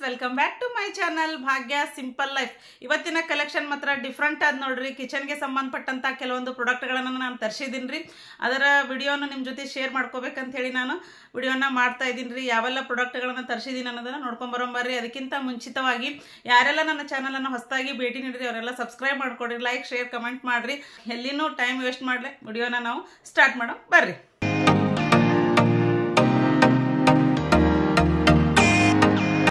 Welcome back to my channel Bhagya simple life. ಇವತ್ತಿನ collection ಮಾತ್ರ different ಆದ ನೋಡ್ರಿ. ಕಿಚನ್ಗೆ ಸಂಬಂಧಪಟ್ಟಂತ ಕೆಲವೊಂದು ಪ್ರಾಡಕ್ಟ್ಗಳನ್ನು ನಾನು ತರಿಸಿದ್ದೀನಿ ರೀ. ಅದರ ವಿಡಿಯೋನ ನಿಮ್ಮ ಜೊತೆ ಶೇರ್ ಮಾಡ್ಕೋಬೇಕಂತ ಹೇಳಿ ನಾನು ವಿಡಿಯೋನ ಮಾಡ್ತಾ ಇದ್ದೀನಿ ರೀ. ಯಾವೆಲ್ಲ ಪ್ರಾಡಕ್ಟ್ಗಳನ್ನು ತರಿಸಿದ್ದೀನಿ ಅನ್ನೋದನ್ನ ನೋಡ್ಕೊಂಬರೋಂಬರ್ರಿ. ಅದಕ್ಕಿಂತ ಮುಂಚಿತವಾಗಿ ಯಾರೆಲ್ಲ ನನ್ನ ಚಾನಲನ್ನು ಹೊಸದಾಗಿ ಭೇಟಿ ನೀಡಿರಿ ಅವರೆಲ್ಲ ಸಬ್ಸ್ಕ್ರೈಬ್ ಮಾಡ್ಕೊಡ್ರಿ, ಲೈಕ್ ಶೇರ್ ಕಮೆಂಟ್ ಮಾಡ್ರಿ. ಎಲ್ಲಿನೂ ಟೈಮ್ ವೇಸ್ಟ್ ಮಾಡಲಿ, ವಿಡಿಯೋನ ನಾವು ಸ್ಟಾರ್ಟ್ ಮಾಡೋಣ ಬರ್ರಿ.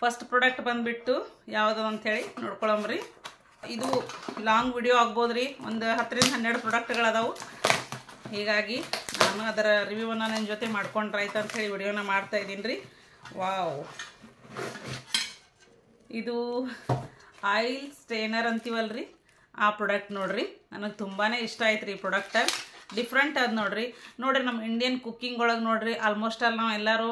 ಫಸ್ಟ್ ಪ್ರಾಡಕ್ಟ್ ಬಂದ್ಬಿಟ್ಟು ಯಾವುದು ಅಂತೇಳಿ ನೋಡ್ಕೊಳ್ಳೋಮ್ರಿ. ಇದು ಲಾಂಗ್ ವಿಡಿಯೋ ಆಗ್ಬೋದ್ರಿ, ಒಂದು 10-12 ಪ್ರಾಡಕ್ಟ್ಗಳದಾವು. ಹೀಗಾಗಿ ನಾನು ಅದರ ರಿವ್ಯೂವನ್ನು ನನ್ನ ಜೊತೆ ಮಾಡ್ಕೊಂಡ್ರೆ ಆಯ್ತು ಅಂಥೇಳಿ ವಿಡಿಯೋನ ಮಾಡ್ತಾ ಇದ್ದೀನಿ ರೀ. ವಾವ್, ಇದು ಆಯಿಲ್ ಸ್ಟೇನರ್ ಅಂತೀವಲ್ರಿ, ಆ ಪ್ರಾಡಕ್ಟ್ ನೋಡ್ರಿ. ನನಗೆ ತುಂಬಾ ಇಷ್ಟ ಆಯ್ತು ರೀ ಈ ಪ್ರಾಡಕ್ಟ್. ಡಿಫ್ರೆಂಟ್ ಅದು ನೋಡ್ರಿ. ನಮ್ಮ ಇಂಡಿಯನ್ ಕುಕ್ಕಿಂಗ್ ಒಳಗೆ ನೋಡ್ರಿ ಆಲ್ಮೋಸ್ಟ್ ಆಲ್ ನಾವು ಎಲ್ಲರೂ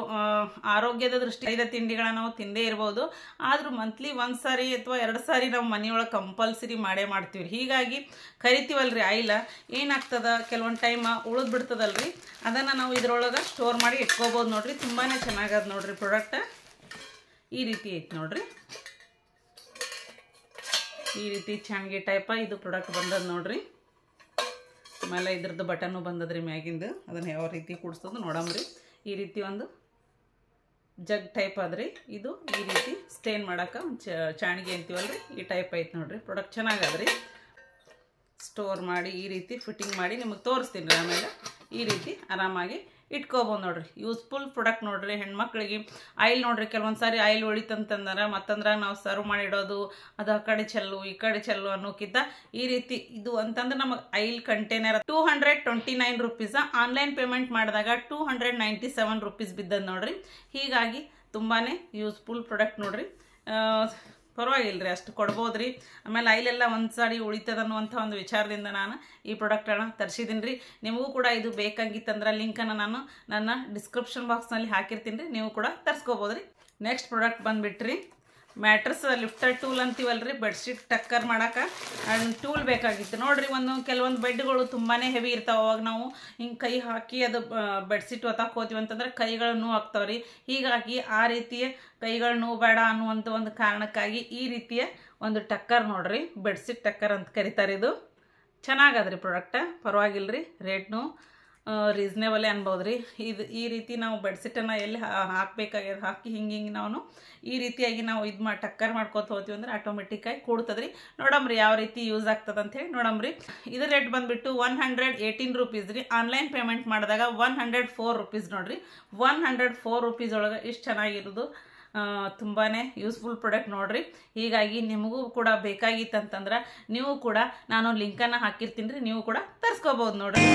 ಆರೋಗ್ಯದ ದೃಷ್ಟಿಯಿಂದ ತಿಂಡಿಗಳನ್ನ ನಾವು ತಿಂದೇ ಇರ್ಬೋದು. ಆದರೂ ಮಂತ್ಲಿ 1 ಸಾರಿ ಅಥವಾ 2 ಸಾರಿ ನಾವು ಮನೆಯೊಳಗೆ ಕಂಪಲ್ಸರಿ ಮಾಡೇ ಮಾಡ್ತೀವಿ. ಹೀಗಾಗಿ ಕರಿತೀವಲ್ರಿ ಆಯಿಲ್ ಏನಾಗ್ತದ ಕೆಲವೊಂದು ಟೈಮ್ ಉಳಿದು ಬಿಡ್ತದಲ್ರಿ, ಅದನ್ನು ನಾವು ಇದ್ರೊಳಗೆ ಸ್ಟೋರ್ ಮಾಡಿ ಇಟ್ಕೋಬೋದು ನೋಡ್ರಿ. ತುಂಬಾ ಚೆನ್ನಾಗದ ನೋಡ್ರಿ ಪ್ರಾಡಕ್ಟ್. ಈ ರೀತಿ ಐತಿ ನೋಡ್ರಿ, ಈ ರೀತಿ ಚಾಣಿಗೆ ಟೈಪ ಇದು ಪ್ರಾಡಕ್ಟ್ ಬಂದದ ನೋಡ್ರಿ. ಆಮೇಲೆ ಇದ್ರದ್ದು ಬಟನ್ನು ಬಂದದ್ರಿ ಮ್ಯಾಗಿಂದು, ಅದನ್ನು ಯಾವ ರೀತಿ ಕೂಡಿಸೋದು ನೋಡಮ್ರಿ. ಈ ರೀತಿ ಒಂದು ಜಗ್ ಟೈಪ್ ಆದ್ರಿ. ಇದು ಈ ರೀತಿ ಸ್ಟೇನ್ ಮಾಡೋಕೆ ಚಾಣಿಗೆ ಅಂತೀವಲ್ರಿ, ಈ ಟೈಪ್ ಐತೆ ನೋಡ್ರಿ. ಪ್ರಾಡಕ್ಟ್ ಚೆನ್ನಾಗದ್ರಿ. ಸ್ಟೋರ್ ಮಾಡಿ ಈ ರೀತಿ ಫಿಟ್ಟಿಂಗ್ ಮಾಡಿ ನಿಮಗೆ ತೋರಿಸ್ತೀನಿ ರೀ. ಆಮೇಲೆ ಈ ರೀತಿ ಆರಾಮಾಗಿ ಇಟ್ಕೋಬೋದು ನೋಡ್ರಿ. ಯೂಸ್ಫುಲ್ ಪ್ರಾಡಕ್ಟ್ ನೋಡ್ರಿ. ಹೆಣ್ಮಕ್ಳಿಗೆ ಆಯಿಲ್ ನೋಡ್ರಿ, ಕೆಲವೊಂದು ಸಾರಿ ಆಯಿಲ್ ಉಳಿತಂತಂದ್ರೆ ಮತ್ತಂದ್ರೆ ನಾವು ಸರ್ವ್ ಮಾಡಿಡೋದು, ಅದು ಆ ಕಡೆ ಚೆಲ್ಲು ಈ ಕಡೆ ಚೆಲ್ಲು ಅನ್ನೋಕ್ಕಿಂತ ಈ ರೀತಿ ಇದು ಅಂತಂದ್ರೆ ನಮಗೆ oil container 229 rupees. Online payment ಮಾಡಿದಾಗ 297 ರುಪೀಸ್ ಬಿದ್ದದ ನೋಡ್ರಿ. ಹೀಗಾಗಿ ತುಂಬಾ ಯೂಸ್ಫುಲ್ ಪ್ರಾಡಕ್ಟ್ ನೋಡ್ರಿ. ಪರವಾಗಿಲ್ಲ ರೀ, ಅಷ್ಟು ಕೊಡ್ಬೋದು ರೀ. ಆಮೇಲೆ ಆಯಿಲೆಲ್ಲ ಒಂದು ಸಾರಿ ಉಳಿತದ ಅನ್ನುವಂಥ ಒಂದು ವಿಚಾರದಿಂದ ನಾನು ಈ ಪ್ರಾಡಕ್ಟನ್ನು ತರಿಸಿದ್ದೀನಿ ರೀ. ನಿಮಗೂ ಕೂಡ ಇದು ಬೇಕಾಗಿತ್ತಂದ್ರೆ ಲಿಂಕನ್ನು ನಾನು ನನ್ನ ಡಿಸ್ಕ್ರಿಪ್ಷನ್ ಬಾಕ್ಸ್ನಲ್ಲಿ ಹಾಕಿರ್ತೀನಿ ರೀ, ನೀವು ಕೂಡ ತರಿಸ್ಕೋಬೋದು ರೀ. ನೆಕ್ಸ್ಟ್ ಪ್ರಾಡಕ್ಟ್ ಬಂದುಬಿಟ್ರಿ ಮ್ಯಾಟ್ರಸ್ ಲಿಫ್ಟರ್ ಟೂಲ್ ಅಂತೀವಲ್ರಿ, ಬೆಡ್ಶೀಟ್ ಟಕ್ಕರ್ ಮಾಡೋಕೆ ಟೂಲ್ ಬೇಕಾಗಿತ್ತು ನೋಡ್ರಿ. ಕೆಲವೊಂದು ಬೆಡ್ಗಳು ತುಂಬಾ ಹೆವಿ ಇರ್ತಾವೆ. ಅವಾಗ ನಾವು ಹಿಂಗೆ ಕೈ ಹಾಕಿ ಅದು ಬೆಡ್ಶೀಟ್ ಒತ್ತಕ್ಕೆ ಹೋಗ್ತೀವಿ ಅಂತಂದ್ರೆ ಕೈಗಳು ನೋವು ಆಗ್ತಾವೆ ರೀ. ಹೀಗಾಗಿ ಆ ರೀತಿಯ ಕೈಗಳು ನೋವು ಬೇಡ ಅನ್ನುವಂಥ ಒಂದು ಕಾರಣಕ್ಕಾಗಿ ಈ ರೀತಿಯ ಒಂದು ಟಕ್ಕರ್ ನೋಡ್ರಿ, ಬೆಡ್ಶೀಟ್ ಟಕ್ಕರ್ ಅಂತ ಕರೀತಾರೆ. ಇದು ಚೆನ್ನಾಗದ್ರಿ ಪ್ರಾಡಕ್ಟ್, ಪರವಾಗಿಲ್ಲ ರೀ. ರೇಟ್ನು ರೀಸ್ನೇಬಲೇ ಅನ್ಬೋದು ರೀ. ಈ ರೀತಿ ನಾವು ಬೆಡ್ಶೀಟನ್ನು ಎಲ್ಲಿ ಹಾಕಬೇಕಾಗ್ಯದ ಹಾಕಿ ಹಿಂಗೆ ನಾವು ಈ ರೀತಿಯಾಗಿ ನಾವು ಟಕ್ಕರ್ ಮಾಡ್ಕೊತ ಹೋಗ್ತೀವಿ ಅಂದ್ರೆ ಆಟೋಮೆಟಿಕ್ಕಾಗಿ ಕೂಡ್ತದ್ರಿ. ನೋಡಮ್ರಿ ಯಾವ ರೀತಿ ಯೂಸ್ ಆಗ್ತದೆ ಅಂಥೇಳಿ ನೋಡಮ್ರಿ. ಇದ್ರ ರೇಟ್ ಬಂದುಬಿಟ್ಟು 118 ರುಪೀಸ್ ರೀ. ಆನ್ಲೈನ್ ಪೇಮೆಂಟ್ ಮಾಡಿದಾಗ 104 ರುಪೀಸ್ ನೋಡ್ರಿ. 104 ರುಪೀಸ್ ಒಳಗೆ ಇಷ್ಟು ಚೆನ್ನಾಗಿರೋದು ತುಂಬಾ ಯೂಸ್ಫುಲ್ ಪ್ರಾಡಕ್ಟ್ ನೋಡ್ರಿ. ಹೀಗಾಗಿ ನಿಮಗೂ ಕೂಡ ಬೇಕಾಗಿತ್ತಂತಂದ್ರೆ ನೀವು ಕೂಡ ನಾನು ಲಿಂಕನ್ನು ಹಾಕಿರ್ತೀನಿ ರೀ, ನೀವು ಕೂಡ ತರಿಸ್ಕೋಬೋದು ನೋಡ್ರಿ.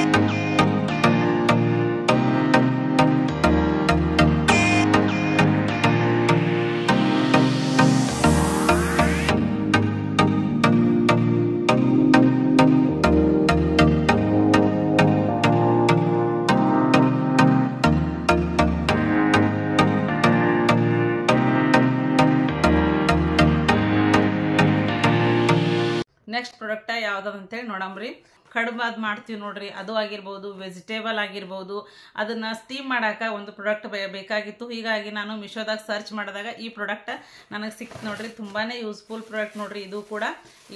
ನೆಕ್ಸ್ಟ್ ಪ್ರಾಡಕ್ಟ ಯಾವುದಂತೇಳಿ ನೋಡಮ್ರಿ. ಕಡುಬು ಅದು ಮಾಡ್ತೀವಿ ನೋಡ್ರಿ, ಅದು ಆಗಿರ್ಬೋದು, ವೆಜಿಟೇಬಲ್ ಆಗಿರ್ಬೋದು, ಅದನ್ನು ಸ್ಟೀಮ್ ಮಾಡೋಕೆ ಒಂದು ಪ್ರಾಡಕ್ಟ್ ಬೇಕಾಗಿತ್ತು. ಹೀಗಾಗಿ ನಾನು ಮಿಶೋದಾಗ ಸರ್ಚ್ ಮಾಡಿದಾಗ ಈ ಪ್ರಾಡಕ್ಟ್ ನನಗೆ ಸಿಕ್ತು ನೋಡ್ರಿ. ತುಂಬಾ ಯೂಸ್ಫುಲ್ ಪ್ರಾಡಕ್ಟ್ ನೋಡ್ರಿ. ಇದು ಕೂಡ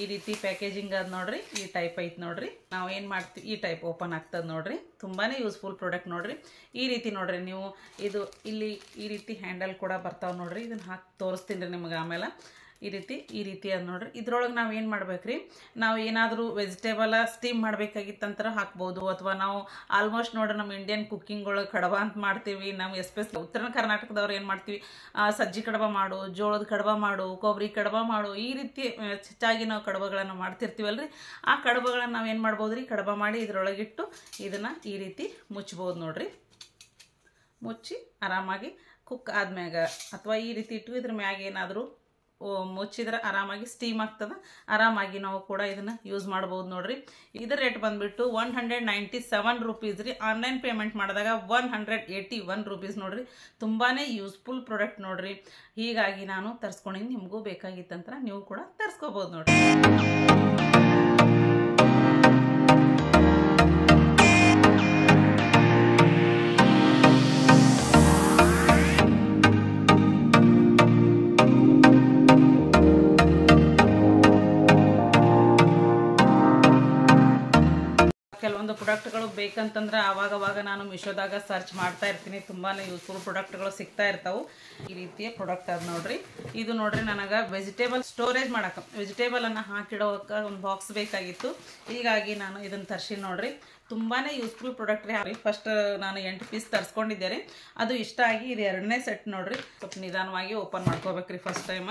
ಈ ರೀತಿ ಪ್ಯಾಕೇಜಿಂಗ್ ಅದು ನೋಡ್ರಿ, ಈ ಟೈಪ್ ಐತೆ ನೋಡ್ರಿ. ನಾವು ಏನು ಮಾಡ್ತೀವಿ ಈ ಟೈಪ್ ಓಪನ್ ಆಗ್ತದೆ ನೋಡ್ರಿ. ತುಂಬಾ ಯೂಸ್ಫುಲ್ ಪ್ರಾಡಕ್ಟ್ ನೋಡ್ರಿ. ಈ ರೀತಿ ನೋಡ್ರಿ, ನೀವು ಇದು ಇಲ್ಲಿ ಈ ರೀತಿ ಹ್ಯಾಂಡಲ್ ಕೂಡ ಬರ್ತಾವೆ ನೋಡ್ರಿ. ಇದನ್ನು ಹಾಕಿ ತೋರಿಸ್ತೀನಿ ರೀ ನಿಮಗೆ ಆಮೇಲೆ. ಈ ರೀತಿ ಅದು ನೋಡ್ರಿ. ಇದ್ರೊಳಗೆ ನಾವು ಏನು ಮಾಡ್ಬೇಕ್ರಿ, ನಾವು ಏನಾದರೂ ವೆಜಿಟೇಬಲ್ ಸ್ಟೀಮ್ ಮಾಡಬೇಕಾಗಿತ್ತಂತ ಹಾಕ್ಬೋದು. ಅಥವಾ ನಾವು ಆಲ್ಮೋಸ್ಟ್ ನೋಡ್ರಿ ನಮ್ಮ ಇಂಡಿಯನ್ ಕುಕ್ಕಿಂಗ್ ಒಳಗೆ ಕಡಬ ಅಂತ ಮಾಡ್ತೀವಿ. ನಾವು ಎಸ್ಪೆಷಲಿ ಉತ್ತರ ಕರ್ನಾಟಕದವ್ರು ಏನು ಮಾಡ್ತೀವಿ, ಸಜ್ಜಿ ಕಡಬ ಮಾಡು, ಜೋಳದ ಕಡಬ ಮಾಡು, ಕೊಬ್ಬರಿ ಕಡಬ ಮಾಡು, ಈ ರೀತಿ ಹೆಚ್ಚಾಗಿ ನಾವು ಕಡಬಗಳನ್ನು ಮಾಡ್ತಿರ್ತೀವಲ್ರಿ. ಆ ಕಡಬಗಳನ್ನು ನಾವು ಏನು ಮಾಡ್ಬೋದು ರೀ, ಕಡಬ ಮಾಡಿ ಇದ್ರೊಳಗಿಟ್ಟು ಇದನ್ನು ಈ ರೀತಿ ಮುಚ್ಬೋದು ನೋಡ್ರಿ. ಮುಚ್ಚಿ ಆರಾಮಾಗಿ ಕುಕ್ ಆದ್ಮ್ಯಾಗ ಅಥವಾ ಈ ರೀತಿ ಇಟ್ಟು ಇದ್ರ ಮ್ಯಾಗ ಏನಾದರೂ ಮುಚ್ಚಿದ್ರೆ ಆರಾಮಾಗಿ ಸ್ಟೀಮ್ ಆಗ್ತದೆ. ಆರಾಮಾಗಿ ನಾವು ಕೂಡ ಇದನ್ನು ಯೂಸ್ ಮಾಡ್ಬೋದು ನೋಡ್ರಿ. ಇದರ ರೇಟ್ ಬಂದುಬಿಟ್ಟು 197 ರುಪೀಸ್ ರೀ. ಆನ್ಲೈನ್ ಪೇಮೆಂಟ್ ಮಾಡಿದಾಗ 181 ರುಪೀಸ್ ನೋಡ್ರಿ. ತುಂಬಾ ಯೂಸ್ಫುಲ್ ಪ್ರಾಡಕ್ಟ್ ನೋಡ್ರಿ. ಹೀಗಾಗಿ ನಾನು ತರಿಸ್ಕೊಂಡಿನಿ, ನಿಮಗೂ ಬೇಕಾಗಿತ್ತಂದ್ರೆ ನೀವು ಕೂಡ ತರಿಸ್ಕೋಬೋದು ನೋಡ್ರಿ. ಪ್ರಾಡಕ್ಟ್ಗಳು ಬೇಕಂತಂದ್ರೆ ಆವಾಗ ನಾನು ಮಿಶೋದಾಗ ಸರ್ಚ್ ಮಾಡ್ತಾ ಇರ್ತೀನಿ. ತುಂಬಾ ಯೂಸ್ಫುಲ್ ಪ್ರಾಡಕ್ಟ್ಗಳು ಸಿಗ್ತಾ ಇರ್ತಾವೆ. ಈ ರೀತಿಯ ಪ್ರಾಡಕ್ಟ್ ಅದು ನೋಡ್ರಿ. ಇದು ನೋಡ್ರಿ ನನಗೆ ವೆಜಿಟೇಬಲ್ ಸ್ಟೋರೇಜ್ ಮಾಡಕ್ಕೆ ವೆಜಿಟೇಬಲನ್ನು ಹಾಕಿಡೋಕೆ ಒಂದು ಬಾಕ್ಸ್ ಬೇಕಾಗಿತ್ತು. ಹೀಗಾಗಿ ನಾನು ಇದನ್ನು ತರಿಸಿ ನೋಡ್ರಿ. ತುಂಬಾ ಯೂಸ್ಫುಲ್ ಪ್ರಾಡಕ್ಟ್ ರೀ. ಫಸ್ಟ್ ನಾನು 8 ಪೀಸ್ ತರಿಸ್ಕೊಂಡಿದ್ದೆ ರೀ. ಅದು ಇಷ್ಟ ಆಗಿ ಇದು 2ನೇ ಸೆಟ್ ನೋಡ್ರಿ. ಸ್ವಲ್ಪ ನಿಧಾನವಾಗಿ ಓಪನ್ ಮಾಡ್ಕೋಬೇಕ್ರಿ ಫಸ್ಟ್ ಟೈಮ್.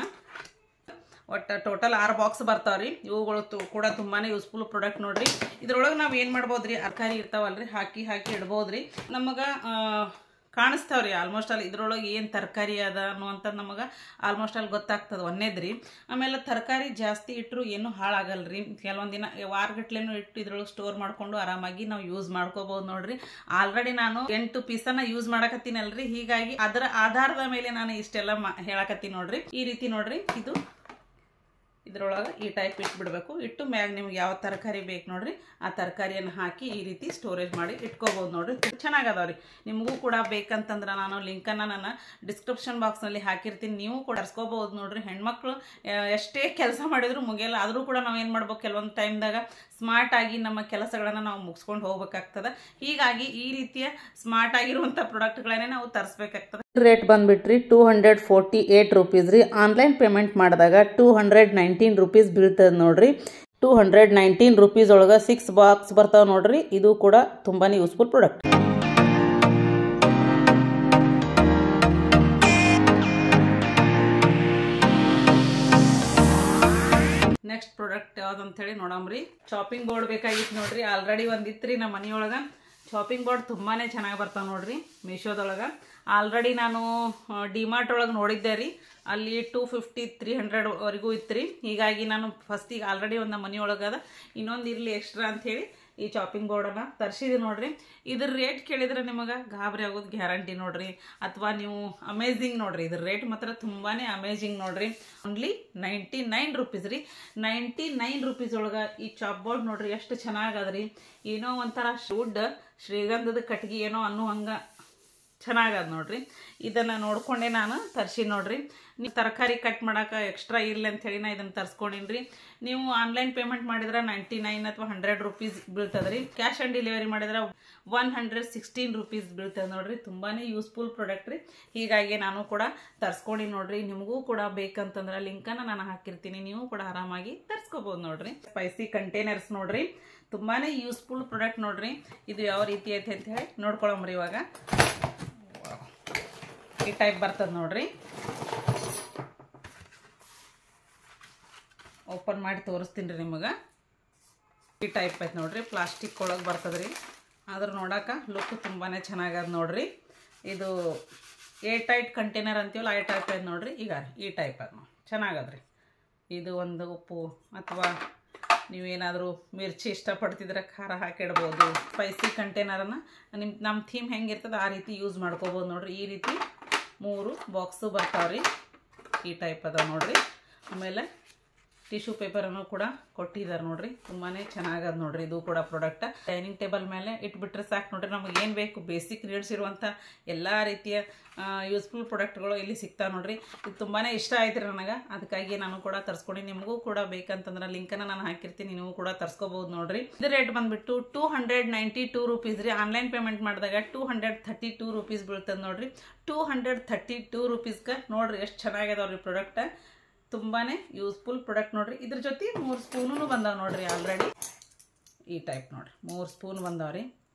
ಒಟ್ಟು ಟೋಟಲ್ 6 ಬಾಕ್ಸ್ ಬರ್ತಾವ್ರಿ. ಇವುಗಳು ಕೂಡ ತುಂಬಾ ಯೂಸ್ಫುಲ್ ಪ್ರಾಡಕ್ಟ್ ನೋಡ್ರಿ. ಇದ್ರೊಳಗೆ ನಾವು ಏನು ಮಾಡ್ಬೋದ್ರಿ, ತರಕಾರಿ ಇರ್ತಾವಲ್ರಿ, ಹಾಕಿ ಇಡ್ಬೋದ್ರಿ. ನಮಗೆ ಕಾಣಿಸ್ತಾವ್ರಿ ಆಲ್ಮೋಸ್ಟ್ ಅಲ್ಲಿ ಇದ್ರೊಳಗೆ ಏನು ತರಕಾರಿ ಅದ ಅನ್ನುವಂಥದ್ದು ನಮಗೆ ಆಲ್ಮೋಸ್ಟ್ ಅಲ್ಲಿ ಗೊತ್ತಾಗ್ತದೆ. ಒಂದೇದ್ರಿ. ಆಮೇಲೆ ತರಕಾರಿ ಜಾಸ್ತಿ ಇಟ್ಟರು ಏನೂ ಹಾಳಾಗಲ್ರಿ. ಕೆಲವೊಂದು ದಿನ ವಾರಗಟ್ಲೆನೂ ಇಟ್ಟು ಇದ್ರೊಳಗೆ ಸ್ಟೋರ್ ಮಾಡಿಕೊಂಡು ಆರಾಮಾಗಿ ನಾವು ಯೂಸ್ ಮಾಡ್ಕೋಬೋದು ನೋಡ್ರಿ. ಆಲ್ರೆಡಿ ನಾನು 8 ಪೀಸನ್ನು ಯೂಸ್ ಮಾಡಕತ್ತೀನಲ್ರಿ. ಹೀಗಾಗಿ ಅದರ ಆಧಾರದ ಮೇಲೆ ನಾನು ಇಷ್ಟೆಲ್ಲ ಹೇಳಕತ್ತೀನಿ ನೋಡ್ರಿ. ಈ ರೀತಿ ನೋಡ್ರಿ. ಇದು ಇದ್ರೊಳಗೆ ಈ ಟೈಪ್ ಇಟ್ಬಿಡ್ಬೇಕು. ಇಟ್ಟು ಮ್ಯಾಗ ನಿಮ್ಗೆ ಯಾವ ತರಕಾರಿ ಬೇಕು ನೋಡ್ರಿ ಆ ತರಕಾರಿಯನ್ನು ಹಾಕಿ ಈ ರೀತಿ ಸ್ಟೋರೇಜ್ ಮಾಡಿ ಇಟ್ಕೋಬೋದು ನೋಡ್ರಿ. ಚೆನ್ನಾಗದಾವ್ರಿ. ನಿಮಗೂ ಕೂಡ ಬೇಕಂತಂದ್ರೆ ನಾನು ಲಿಂಕನ್ನು ನನ್ನ ಡಿಸ್ಕ್ರಿಪ್ಷನ್ ಬಾಕ್ಸ್ನಲ್ಲಿ ಹಾಕಿರ್ತೀನಿ. ನೀವು ಕೂಡ ತರಿಸ್ಕೋಬೋದು ನೋಡ್ರಿ. ಹೆಣ್ಮಕ್ಳು ಎಷ್ಟೇ ಕೆಲಸ ಮಾಡಿದ್ರು ಮುಗಿಯಲ್ಲ. ಆದರೂ ಕೂಡ ನಾವು ಏನು ಮಾಡ್ಬೇಕು, ಕೆಲವೊಂದು ಟೈಮ್ದಾಗ ಸ್ಮಾರ್ಟ್ ಆಗಿ ನಮ್ಮ ಕೆಲಸಗಳನ್ನು ನಾವು ಮುಗಿಸ್ಕೊಂಡು ಹೋಗ್ಬೇಕಾಗ್ತದೆ. ಹೀಗಾಗಿ ಈ ರೀತಿಯ ಸ್ಮಾರ್ಟ್ ಆಗಿರುವಂಥ ಪ್ರಾಡಕ್ಟ್ಗಳನ್ನೇ ನಾವು ತರಿಸ್ಬೇಕಾಗ್ತದೆ. ರೇಟ್ ಬಂದ್ಬಿಟ್ರಿ 248 ರೂಪೀಸ್ ರೀ. ಆನ್ಲೈನ್ ಪೇಮೆಂಟ್ ಮಾಡಿದಾಗ 219 ರೂಪೀಸ್ ಬೀಳ್ತದೆ ನೋಡ್ರಿ. 219 ರೂಪೀಸ್ ಒಳಗೆ 6 ಬಾಕ್ಸ್ ಬರ್ತಾವೆ ನೋಡ್ರಿ. ಇದು ಕೂಡ ತುಂಬಾ ಯೂಸ್ಫುಲ್ ಪ್ರಾಡಕ್ಟ್. ನೆಕ್ಸ್ಟ್ ಪ್ರಾಡಕ್ಟ್ ಯಾವ್ದಂತೇಳಿ ನೋಡಮ್ರಿ. ಚಾಪಿಂಗ್ ಬೋರ್ಡ್ ಬೇಕಾಗಿತ್ತು ನೋಡ್ರಿ. ಆಲ್ರೆಡಿ ಒಂದಿತ್ರಿ ನಮ್ಮ ಮನೆಯೊಳಗೆ. ಚಾಪಿಂಗ್ ಬೋರ್ಡ್ ತುಂಬಾ ಚೆನ್ನಾಗಿ ಬರ್ತಾವೆ ನೋಡ್ರಿ ಮೀಶೋದೊಳಗೆ. ಆಲ್ರೆಡಿ ನಾನು ಡಿಮಾರ್ಟ್ ಒಳಗೆ ನೋಡಿದ್ದೆ ರೀ. ಅಲ್ಲಿ 250-300 ವರೆಗೂ ಇತ್ತು ರೀ. ಹೀಗಾಗಿ ನಾನು ಫಸ್ಟಿಗೆ ಆಲ್ರೆಡಿ ಒಂದು ನಮ್ಮ ಮನೆಯೊಳಗದ ಇನ್ನೊಂದು ಇರಲಿ ಎಕ್ಸ್ಟ್ರಾ ಅಂಥೇಳಿ ಈ ಚಾಪಿಂಗ್ ಬೋರ್ಡನ್ನು ತರಿಸಿದೆ ನೋಡ್ರಿ. ಇದ್ರ ರೇಟ್ ಕೇಳಿದ್ರೆ ನಿಮಗೆ ಗಾಬರಿ ಆಗೋದು ಗ್ಯಾರಂಟಿ ನೋಡ್ರಿ. ಅಥವಾ ನೀವು ಅಮೇಝಿಂಗ್ ನೋಡ್ರಿ. ಇದ್ರ ರೇಟ್ ಮಾತ್ರ ತುಂಬಾ ಅಮೇಝಿಂಗ್ ನೋಡ್ರಿ. ಓನ್ಲಿ 99 ರೂಪೀಸ್ ರೀ. 99 ರೂಪೀಸ್ ಒಳಗೆ ಈ ಚಾಪ್ ಬೋರ್ಡ್ ನೋಡ್ರಿ ಎಷ್ಟು ಚೆನ್ನಾಗದ್ರಿ. ಏನೋ ಒಂಥರ ಶ್ರೀಗಂಧದ ಕಟ್ಗೆ ಏನೋ ಅನ್ನೋ ಹಂಗೆ ಚೆನ್ನಾಗದ ನೋಡ್ರಿ. ಇದನ್ನು ನೋಡ್ಕೊಂಡೆ ನಾನು ತರಿಸಿ ನೋಡ್ರಿ. ನೀವು ತರಕಾರಿ ಕಟ್ ಮಾಡೋಕೆ ಎಕ್ಸ್ಟ್ರಾ ಇರಲಿ ಅಂಥೇಳಿ ನಾ ಇದನ್ನು ತರಿಸ್ಕೊಂಡಿನಿ. ನೀವು ಆನ್ಲೈನ್ ಪೇಮೆಂಟ್ ಮಾಡಿದ್ರೆ 99 ಅಥವಾ 100 ರೂಪೀಸ್ ಬೀಳ್ತದೆ ರೀ. ಕ್ಯಾಶ್ ಆನ್ ಡೆಲಿವರಿ ಮಾಡಿದ್ರೆ 116 ರೂಪೀಸ್ ಬೀಳ್ತದೆ ನೋಡ್ರಿ. ತುಂಬಾ ಯೂಸ್ಫುಲ್ ಪ್ರಾಡಕ್ಟ್ ರೀ. ಹೀಗಾಗಿ ನಾನು ಕೂಡ ತರಿಸ್ಕೊಂಡು ನೋಡ್ರಿ. ನಿಮಗೂ ಕೂಡ ಬೇಕಂತಂದ್ರೆ ಲಿಂಕನ್ನು ನಾನು ಹಾಕಿರ್ತೀನಿ. ನೀವು ಕೂಡ ಆರಾಮಾಗಿ ತರಿಸ್ಕೋಬೋದು ನೋಡ್ರಿ. ಸ್ಪೈಸಿ ಕಂಟೈನರ್ಸ್ ನೋಡ್ರಿ. ತುಂಬಾ ಯೂಸ್ಫುಲ್ ಪ್ರಾಡಕ್ಟ್ ನೋಡ್ರಿ. ಇದು ಯಾವ ರೀತಿ ಐತೆ ಅಂತ ಹೇಳಿ ನೋಡ್ಕೊಳಮ್ರಿ. ಇವಾಗ ಈ ಟೈಪ್ ಬರ್ತದೆ ನೋಡ್ರಿ. ಓಪನ್ ಮಾಡಿ ತೋರಿಸ್ತೀನಿ ರೀ ನಿಮಗೆ. ಈ ಟೈಪ್ ಐತೆ ನೋಡ್ರಿ. ಪ್ಲಾಸ್ಟಿಕ್ ಒಳಗೆ ಬರ್ತದೆ ರೀ. ಆದ್ರೆ ನೋಡೋಕೆ ಲುಕ್ ತುಂಬಾ ಚೆನ್ನಾಗದ ನೋಡ್ರಿ. ಇದು ಏರ್ ಟೈಟ್ ಕಂಟೈನರ್ ಅಂತೀವಲ್ಲ ಆ ಟೈಪ್ ಐತೆ ನೋಡ್ರಿ. ಈಗ ಈ ಟೈಪ್ ಅದು ಚೆನ್ನಾಗದ್ರಿ. ಇದು ಒಂದು ಉಪ್ಪು ಅಥವಾ ನೀವೇನಾದರೂ ಮಿರ್ಚಿ ಇಷ್ಟಪಡ್ತಿದ್ರೆ ಖಾರ ಹಾಕಿಡ್ಬೋದು. ಸ್ಪೈಸಿ ಕಂಟೈನರನ್ನು ನಮ್ಮ ಥೀಮ್ ಹೆಂಗಿರ್ತದೆ ಆ ರೀತಿ ಯೂಸ್ ಮಾಡ್ಕೋಬೋದು ನೋಡ್ರಿ. ಈ ರೀತಿ 3 ಬಾಕ್ಸು ಬರ್ತಾವ್ರಿ. ಈ ಟೈಪ್ ಅದ ನೋಡ್ರಿ. ಆಮೇಲೆ ಟಿಶ್ಯೂ ಪೇಪರನ್ನು ಕೂಡ ಕೊಟ್ಟಿದ್ದಾರೆ ನೋಡ್ರಿ. ತುಂಬಾ ಚೆನ್ನಾಗದ ನೋಡ್ರಿ. ಇದು ಕೂಡ ಪ್ರಾಡಕ್ಟ್ ಡೈನಿಂಗ್ ಟೇಬಲ್ ಮೇಲೆ ಇಟ್ಬಿಟ್ರೆ ಸಾಕು ನೋಡ್ರಿ. ನಮಗೆ ಏನು ಬೇಕು ಬೇಸಿಕ್ ನೀಡ್ಸ್ ಇರುವಂಥ ಎಲ್ಲ ರೀತಿಯ ಯೂಸ್ಫುಲ್ ಪ್ರಾಡಕ್ಟ್ಗಳು ಇಲ್ಲಿ ಸಿಗ್ತಾವೆ ನೋಡ್ರಿ. ಇದು ತುಂಬಾ ಇಷ್ಟ ಆಯ್ತು ರೀ ನನಗೆ. ಅದಕ್ಕಾಗಿ ನಾನು ಕೂಡ ತರಿಸ್ಕೊಂಡು ನಿಮಗೂ ಕೂಡ ಬೇಕಂತಂದ್ರೆ ಲಿಂಕನ್ನು ನಾನು ಹಾಕಿರ್ತೀನಿ. ನೀವು ಕೂಡ ತರಿಸ್ಕೋಬೋದು ನೋಡ್ರಿ. ಇದು ರೇಟ್ ಬಂದುಬಿಟ್ಟು 292 ರೂಪೀಸ್ ರೀ. ಆನ್ಲೈನ್ ಪೇಮೆಂಟ್ ಮಾಡಿದಾಗ 232 ರೂಪೀಸ್ ಬೀಳ್ತದೆ ನೋಡ್ರಿ. 232 ರೂಪೀಸ್ಗೆ ನೋಡ್ರಿ ಎಷ್ಟು ಚೆನ್ನಾಗಿದಾವ್ರಿ ಪ್ರಾಡಕ್ಟ್. ತುಂಬಾ ಯೂಸ್ಫುಲ್ ಪ್ರಾಡಕ್ಟ್ ನೋಡ್ರಿ. ಇದ್ರ ಜೊತೆ 3 ಸ್ಪೂನು ಬಂದಾವೆ ನೋಡ್ರಿ. ಆಲ್ರೆಡಿ ಈ ಟೈಪ್ ನೋಡ್ರಿ 3 ಸ್ಪೂನ್ ಬಂದಾವ್ರಿ.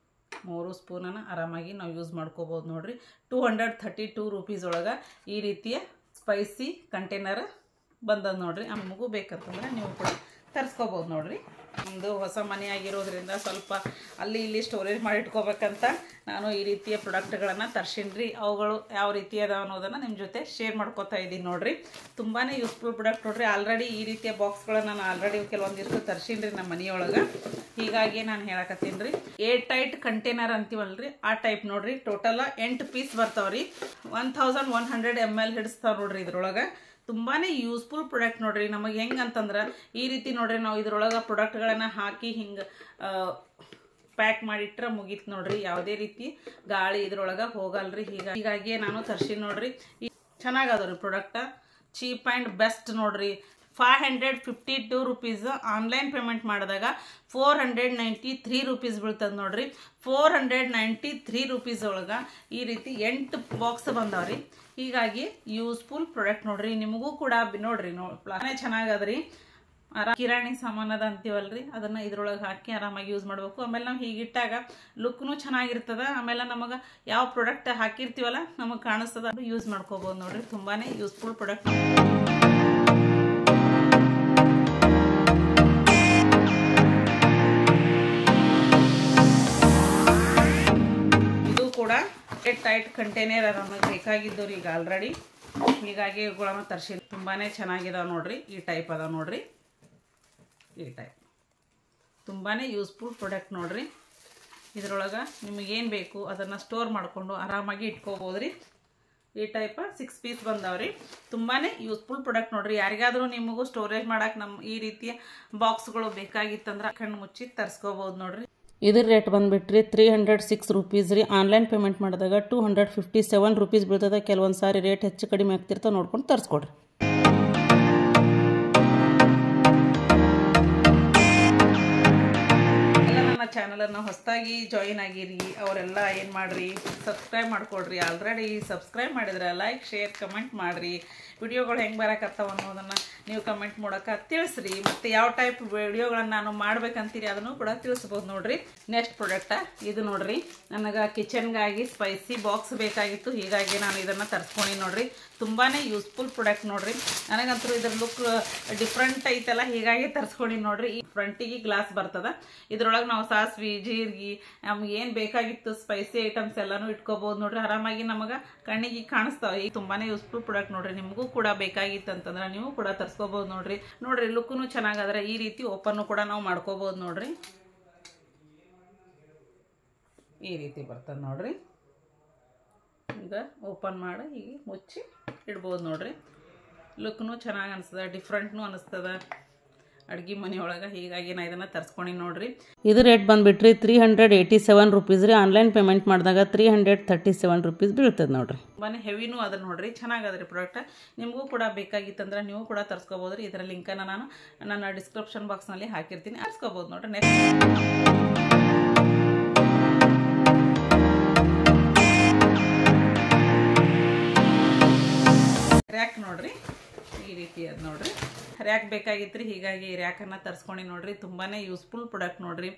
3 ಸ್ಪೂನನ್ನು ಆರಾಮಾಗಿ ನಾವು ಯೂಸ್ ಮಾಡ್ಕೋಬೋದು ನೋಡ್ರಿ. 232 ರೂಪೀಸ್ ಒಳಗೆ ಈ ರೀತಿಯ ಸ್ಪೈಸಿ ಕಂಟೈನರ್ ಬಂದದ ನೋಡ್ರಿ. ನಮಗೂ ಬೇಕಂತಂದ್ರೆ ನೀವು ಕೂಡ ತರಿಸ್ಕೋಬೋದು ನೋಡ್ರಿ. ನಮ್ಮದು ಹೊಸ ಮನೆ ಆಗಿರೋದ್ರಿಂದ ಸ್ವಲ್ಪ ಅಲ್ಲಿ ಇಲ್ಲಿ ಸ್ಟೋರೇಜ್ ಮಾಡಿ ಇಟ್ಕೋಬೇಕಂತ ನಾನು ಈ ರೀತಿಯ ಪ್ರಾಡಕ್ಟ್ಗಳನ್ನು ತರ್ಸಿನ್ರಿ. ಅವುಗಳು ಯಾವ ರೀತಿ ಅದಾವ ಅನ್ನೋದನ್ನು ನಿಮ್ಮ ಜೊತೆ ಶೇರ್ ಮಾಡ್ಕೋತಾ ಇದ್ದೀನಿ ನೋಡ್ರಿ. ತುಂಬಾ ಯೂಸ್ಫುಲ್ ಪ್ರಾಡಕ್ಟ್ ನೋಡ್ರಿ. ಆಲ್ರೆಡಿ ಈ ರೀತಿಯ ಬಾಕ್ಸ್ಗಳನ್ನು ನಾನು ಆಲ್ರೆಡಿ ಕೆಲವೊಂದಿಷ್ಟು ತರ್ಸಿನ್ರಿ ನಮ್ಮ ಮನೆಯೊಳಗೆ. ಹೀಗಾಗಿ ನಾನು ಹೇಳಕತ್ತೀನಿ ರೀ. ಏರ್ ಟೈಟ್ ಕಂಟೈನರ್ ಅಂತೀವಲ್ರಿ ಆ ಟೈಪ್ ನೋಡ್ರಿ. ಟೋಟಲ್ 8 ಪೀಸ್ ಬರ್ತಾವ್ರಿ. 1100 ml ಹಿಡಿಸ್ತಾವೆ ನೋಡ್ರಿ. ಇದ್ರೊಳಗೆ ತುಂಬಾ ಯೂಸ್ಫುಲ್ ಪ್ರಾಡಕ್ಟ್ ನೋಡ್ರಿ. ನಮಗೆ ಹೆಂಗೆ ಅಂತಂದ್ರೆ ಈ ರೀತಿ ನೋಡ್ರಿ ನಾವು ಇದ್ರೊಳಗೆ ಪ್ರಾಡಕ್ಟ್ಗಳನ್ನು ಹಾಕಿ ಹಿಂಗೆ ಪ್ಯಾಕ್ ಮಾಡಿಟ್ರೆ ಮುಗೀತು ನೋಡ್ರಿ. ಯಾವುದೇ ರೀತಿ ಗಾಳಿ ಇದ್ರೊಳಗೆ ಹೋಗಲ್ರಿ. ಹೀಗಾಗಿ ನಾನು ತರ್ಸಿ ನೋಡ್ರಿ. ಚೆನ್ನಾಗದ ರೀ ಪ್ರಾಡಕ್ಟ್. ಚೀಪ್ ಆ್ಯಂಡ್ ಬೆಸ್ಟ್ ನೋಡ್ರಿ. 552 ರೂಪೀಸ್. ಆನ್ಲೈನ್ ಪೇಮೆಂಟ್ ಮಾಡಿದಾಗ 493 ರೂಪೀಸ್ ಬೀಳ್ತದೆ ನೋಡ್ರಿ. 493 ರೂಪೀಸ್ ಒಳಗೆ ಈ ರೀತಿ 8 ಬಾಕ್ಸ್ ಬಂದಾವ್ರಿ. ಹೀಗಾಗಿ ಯೂಸ್ಫುಲ್ ಪ್ರಾಡಕ್ಟ್ ನೋಡ್ರಿ. ನಿಮಗೂ ಕೂಡ ನೋಡ್ರಿ ಪ್ಲಾನೇ ಚೆನ್ನಾಗದ್ರಿ. ಕಿರಾಣಿ ಸಾಮಾನು ಅದ ಅಂತೀವಲ್ರಿ, ಅದನ್ನ ಇದ್ರೊಳಗೆ ಹಾಕಿ ಆರಾಮಾಗಿ ಯೂಸ್ ಮಾಡಬೇಕು. ಆಮೇಲೆ ನಾವು ಹೀಗಿಟ್ಟಾಗ ಲುಕ್ನು ಚೆನ್ನಾಗಿರ್ತದ. ಆಮೇಲೆ ನಮಗೆ ಯಾವ ಪ್ರಾಡಕ್ಟ್ ಹಾಕಿರ್ತೀವಲ್ಲ ನಮಗೆ ಕಾಣಿಸ್ತದ, ಅದು ಯೂಸ್ ಮಾಡ್ಕೋಬಹುದು ನೋಡ್ರಿ. ತುಂಬಾನೇ ಯೂಸ್ಫುಲ್ ಪ್ರಾಡಕ್ಟ್. ಇದು ಕೂಡ ಟೈಟ್ ಕಂಟೈನರ್ ನಮಗೆ ಬೇಕಾಗಿದ್ದವ್ರಿ ಈಗ ಆಲ್ರೆಡಿ. ಹೀಗಾಗಿ ಇವುಗಳನ್ನು ತರಿಸಿ ತುಂಬಾನೇ ಚೆನ್ನಾಗಿದಾವ ನೋಡ್ರಿ. ಈ ಟೈಪ್ ಅದಾವ ನೋಡ್ರಿ. ಈ ಟೈಪ್ ತುಂಬಾನೇ ಯೂಸ್ಫುಲ್ ಪ್ರಾಡಕ್ಟ್ ನೋಡ್ರಿ. ಇದ್ರೊಳಗೆ ನಿಮಗೇನು ಬೇಕು ಅದನ್ನು ಸ್ಟೋರ್ ಮಾಡಿಕೊಂಡು ಆರಾಮಾಗಿ ಇಟ್ಕೋಬೋದ್ರಿ. ಈ ಟೈಪ್ 6 ಪೀಸ್ ಬಂದಾವ್ರಿ. ತುಂಬಾನೇ ಯೂಸ್ಫುಲ್ ಪ್ರಾಡಕ್ಟ್ ನೋಡ್ರಿ. ಯಾರಿಗಾದ್ರೂ ನಿಮಗೂ ಸ್ಟೋರೇಜ್ ಮಾಡಕ್ಕೆ ನಮ್ಮ ಈ ರೀತಿಯ ಬಾಕ್ಸ್ಗಳು ಬೇಕಾಗಿತ್ತಂದ್ರೆ ಕಣ್ಣು ಮುಚ್ಚಿ ತರಿಸ್ಕೋಬಹುದು ನೋಡ್ರಿ. ಇದ್ರ ರೇಟ್ ಬಂದ್ಬಿಟ್ರಿ 306 ರೂಪೀಸ್ ರೀ. ಆನ್ಲೈನ್ ಪೇಮೆಂಟ್ ಮಾಡಿದಾಗ 257 ರೂಪೀಸ್ ಬೀಳ್ತದೆ. ಕೆಲವೊಂದು ಸಾರಿ ರೇಟ್ ಹೆಚ್ಚು ಕಡಿಮೆ ಆಗ್ತಿರ್ತಾವೆ, ನೋಡ್ಕೊಂಡು ತರಿಸ್ಕೊಡ್ರಿ. ಚಾನಲನ್ನು ಹೊಸದಾಗಿ ಜಾಯಿನ್ ಆಗಿರಿ ಅವರೆಲ್ಲ ಏನು ಮಾಡಿರಿ, ಸಬ್ಸ್ಕ್ರೈಬ್ ಮಾಡ್ಕೊಡ್ರಿ. ಆಲ್ರೆಡಿ ಸಬ್ಸ್ಕ್ರೈಬ್ ಮಾಡಿದ್ರೆ ಲೈಕ್ ಶೇರ್ ಕಮೆಂಟ್ ಮಾಡಿರಿ. ವಿಡಿಯೋಗಳು ಹೆಂಗೆ ಬರೋಕತ್ತಾವ ಅನ್ನೋದನ್ನು ನೀವು ಕಮೆಂಟ್ ಮಾಡೋಕೆ ತಿಳಿಸ್ರಿ. ಮತ್ತು ಯಾವ ಟೈಪ್ ವಿಡಿಯೋಗಳನ್ನು ನಾನು ಮಾಡ್ಬೇಕಂತೀರಿ ಅದನ್ನು ಕೂಡ ತಿಳಿಸ್ಬೋದು ನೋಡ್ರಿ. ನೆಕ್ಸ್ಟ್ ಪ್ರಾಡಕ್ಟ ಇದು ನೋಡ್ರಿ. ನನಗೆ ಕಿಚನ್ಗಾಗಿ ಸ್ಪೈಸಿ ಬಾಕ್ಸ್ ಬೇಕಾಗಿತ್ತು, ಹೀಗಾಗಿ ನಾನು ಇದನ್ನು ತರಿಸ್ಕೊಂಡು ನೋಡ್ರಿ. ತುಂಬಾ ಯೂಸ್ಫುಲ್ ಪ್ರಾಡಕ್ಟ್ ನೋಡ್ರಿ. ನನಗಂತೂ ಇದ್ರ ಲುಕ್ ಡಿಫ್ರೆಂಟ್ ಐತಲ್ಲ, ಹೀಗಾಗಿ ತರಿಸ್ಕೊಂಡು ನೋಡ್ರಿ. ಈ ಫ್ರಂಟಿಗೆ ಗ್ಲಾಸ್ ಬರ್ತದೆ. ಇದ್ರೊಳಗೆ ನಾವು ಸಾಸ್ವಿ ಜೀರಿಗೆ ನಮ್ಗೆ ಏನು ಬೇಕಾಗಿತ್ತು ಸ್ಪೈಸಿ ಐಟಮ್ಸ್ ಎಲ್ಲಾನು ಇಟ್ಕೋಬಹುದು ನೋಡ್ರಿ. ಆರಾಮಾಗಿ ನಮಗೆ ಕಣ್ಣಿಗೆ ಕಾಣಿಸ್ತಾವೆ. ಈ ತುಂಬಾನೇ ಯೂಸ್ಫುಲ್ ಪ್ರಾಡಕ್ಟ್ ನೋಡ್ರಿ. ನಿಮಗೂ ಕೂಡ ಬೇಕಾಗಿತ್ತು ಅಂತಂದ್ರೆ ನೀವು ಕೂಡ ತರಿಸ್ಕೋಬಹುದು ನೋಡ್ರಿ. ನೋಡ್ರಿ ಲುಕ್ನು ಚೆನ್ನಾಗಾದ್ರೆ ಈ ರೀತಿ ಓಪನ್ ಕೂಡ ನಾವು ಮಾಡ್ಕೋಬಹುದು ನೋಡ್ರಿ. ಈ ರೀತಿ ಬರ್ತದೆ ನೋಡ್ರಿ. ಈಗ ಓಪನ್ ಮಾಡಿ ಹೀಗೆ ಮುಚ್ಚಿ ಇಡ್ಬೋದು ನೋಡ್ರಿ. ಲುಕ್ನು ಚೆನ್ನಾಗಿ ಅನಿಸ್ತದ, ಡಿಫ್ರೆಂಟ್ನು ಅನಿಸ್ತದ ಅಡ್ಗೆ ಮನೆಯೊಳಗೆ. ಹೀಗಾಗಿ ನಾ ಇದನ್ನು ತರಿಸ್ಕೊಂಡು ನೋಡ್ರಿ. ಇದು ರೇಟ್ ಬಂದುಬಿಟ್ರಿ 387 ರೂಪೀಸ್ ರೀ. ಆನ್ಲೈನ್ ಪೇಮೆಂಟ್ ಮಾಡಿದಾಗ 337 ರೂಪೀಸ್ ಬೀಳ್ತದೆ ನೋಡ್ರಿ. ತುಂಬಾ ಹೆವಿನೂ ಅದ ನೋಡ್ರಿ. ಚೆನ್ನಾಗದ್ರಿ ಪ್ರಾಡಕ್ಟ್. ನಿಮಗೂ ಕೂಡ ಬೇಕಾಗಿತ್ತಂದ್ರೆ ನೀವು ಕೂಡ ತರಿಸ್ಕೋಬೋದು ರೀ. ಇದರ ಲಿಂಕನ್ನು ನಾನು ನನ್ನ ಡಿಸ್ಕ್ರಿಪ್ಷನ್ ಬಾಕ್ಸ್ನಲ್ಲಿ ಹಾಕಿರ್ತೀನಿ, ತರಿಸ್ಕೋಬೋದು ನೋಡ್ರಿ. ನೆಕ್ಸ್ಟ್ ರ್ಯಾಕ್ ನೋಡ್ರಿ. ಈ ರೀತಿ ಅದು ನೋಡ್ರಿ. ರ್ಯಾಕ್ ಬೇಕಾಗಿತ್ತು ರೀ, ಹೀಗಾಗಿ ರ್ಯಾಕನ್ನು ತರಿಸ್ಕೊಂಡು ನೋಡ್ರಿ. ತುಂಬಾ ಯೂಸ್ಫುಲ್ ಪ್ರಾಡಕ್ಟ್ ನೋಡ್ರಿ.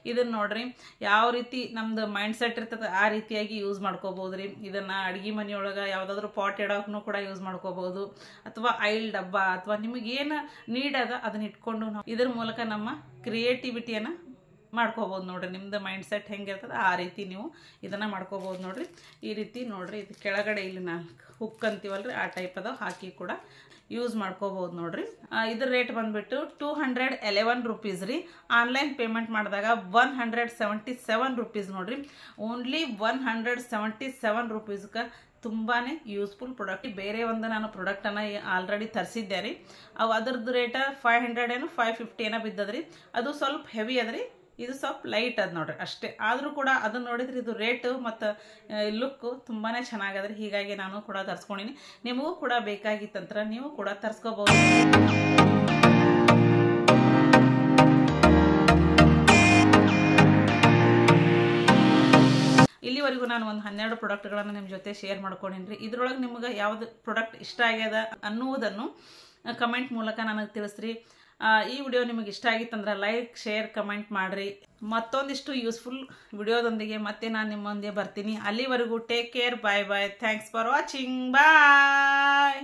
ಇದನ್ನು ನೋಡ್ರಿ ಯಾವ ರೀತಿ ನಮ್ದು ಮೈಂಡ್ ಸೆಟ್ ಇರ್ತದೆ ಆ ರೀತಿಯಾಗಿ ಯೂಸ್ ಮಾಡ್ಕೋಬೋದು ರೀ. ಇದನ್ನು ಅಡುಗೆ ಮನೆಯೊಳಗೆ ಯಾವುದಾದ್ರೂ ಪಾಟ್ ಇಡೋಕ್ಕೂ ಕೂಡ ಯೂಸ್ ಮಾಡ್ಕೋಬೋದು, ಅಥವಾ ಆಯಿಲ್ ಡಬ್ಬ ಅಥವಾ ನಿಮಗೇನು ನೀಡ್ ಅದ ಅದನ್ನ ಇಟ್ಕೊಂಡು ನಾವು ಇದ್ರ ಮೂಲಕ ನಮ್ಮ ಕ್ರಿಯೇಟಿವಿಟಿಯನ್ನು ಮಾಡ್ಕೋಬೋದು ನೋಡ್ರಿ. ನಿಮ್ದು ಮೈಂಡ್ ಸೆಟ್ ಹೆಂಗಿರ್ತದೆ ಆ ರೀತಿ ನೀವು ಇದನ್ನು ಮಾಡ್ಕೋಬೋದು ನೋಡ್ರಿ. ಈ ರೀತಿ ನೋಡ್ರಿ. ಇದು ಕೆಳಗಡೆ ಇಲ್ಲಿ ಹುಕ್ ಅಂತೀವಲ್ರಿ ಆ ಟೈಪ್ ಅದ ಹಾಕಿ ಕೂಡ ಯೂಸ್ ಮಾಡ್ಕೋಬಹುದು ನೋಡ್ರಿ. ಇದ್ರ ರೇಟ್ ಬಂದ್ಬಿಟ್ಟು 211 ರೂಪೀಸ್ ರೀ. ಆನ್ಲೈನ್ ಪೇಮೆಂಟ್ ಮಾಡಿದಾಗ 177 ರೂಪೀಸ್ ನೋಡ್ರಿ. ಓನ್ಲಿ 177 ರೂಪೀಸ್ಗೆ ತುಂಬಾನೇ ಯೂಸ್ಫುಲ್ ಪ್ರಾಡಕ್ಟ್. ಬೇರೆ ಒಂದು ನಾನು ಪ್ರಾಡಕ್ಟನ್ನು ಆಲ್ರೆಡಿ ತರಿಸಿದ್ದೆ ರೀ. ಅವು ಅದ್ರದ್ದು ರೇಟ 500 ಏನೋ 550 ಏನೋ ಬಿದ್ದದ್ರಿ. ಅದು ಸ್ವಲ್ಪ ಹೆವಿ ಅದ್ರಿ, ಇದು ಸ್ವಲ್ಪ ಲೈಟ್ ಅದ ನೋಡ್ರಿ ಅಷ್ಟೇ. ಆದರೂ ಕೂಡ ಅದನ್ನ ನೋಡಿದ್ರೆ ಇದು ರೇಟು ಮತ್ತು ಲುಕ್ಕು ತುಂಬಾ ಚೆನ್ನಾಗದ್ರಿ. ಹೀಗಾಗಿ ನಾನು ಕೂಡ ತರಿಸ್ಕೊಂಡಿನಿ. ನಿಮಗೂ ಕೂಡ ಬೇಕಾಗಿತ್ತಂದ್ರೆ ನೀವು ಕೂಡ ತರಿಸ್ಕೋಬಹುದು. ಇಲ್ಲಿವರೆಗೂ ನಾನು ಒಂದು 12 ಪ್ರಾಡಕ್ಟ್ಗಳನ್ನು ನಿಮ್ಮ ಜೊತೆ ಶೇರ್ ಮಾಡ್ಕೊಂಡಿನಿ. ಇದ್ರೊಳಗೆ ನಿಮ್ಗೆ ಯಾವ್ದು ಪ್ರಾಡಕ್ಟ್ ಇಷ್ಟ ಆಗ್ಯದ ಅನ್ನುವುದನ್ನು ಕಮೆಂಟ್ ಮೂಲಕ ನನಗೆ ತಿಳಿಸ್ರಿ. ಈ ವಿಡಿಯೋ ನಿಮಗೆ ಇಷ್ಟ ಆಗಿತ್ತಂದ್ರೆ ಲೈಕ್ ಶೇರ್ ಕಮೆಂಟ್ ಮಾಡಿರಿ. ಮತ್ತೊಂದಿಷ್ಟು ಯೂಸ್ಫುಲ್ ವಿಡಿಯೋದೊಂದಿಗೆ ಮತ್ತೆ ನಾನು ನಿಮ್ಮ ಮುಂದೆ ಬರ್ತೀನಿ. ಅಲ್ಲಿವರೆಗೂ take care. Bye bye. Thanks for watching. Bye.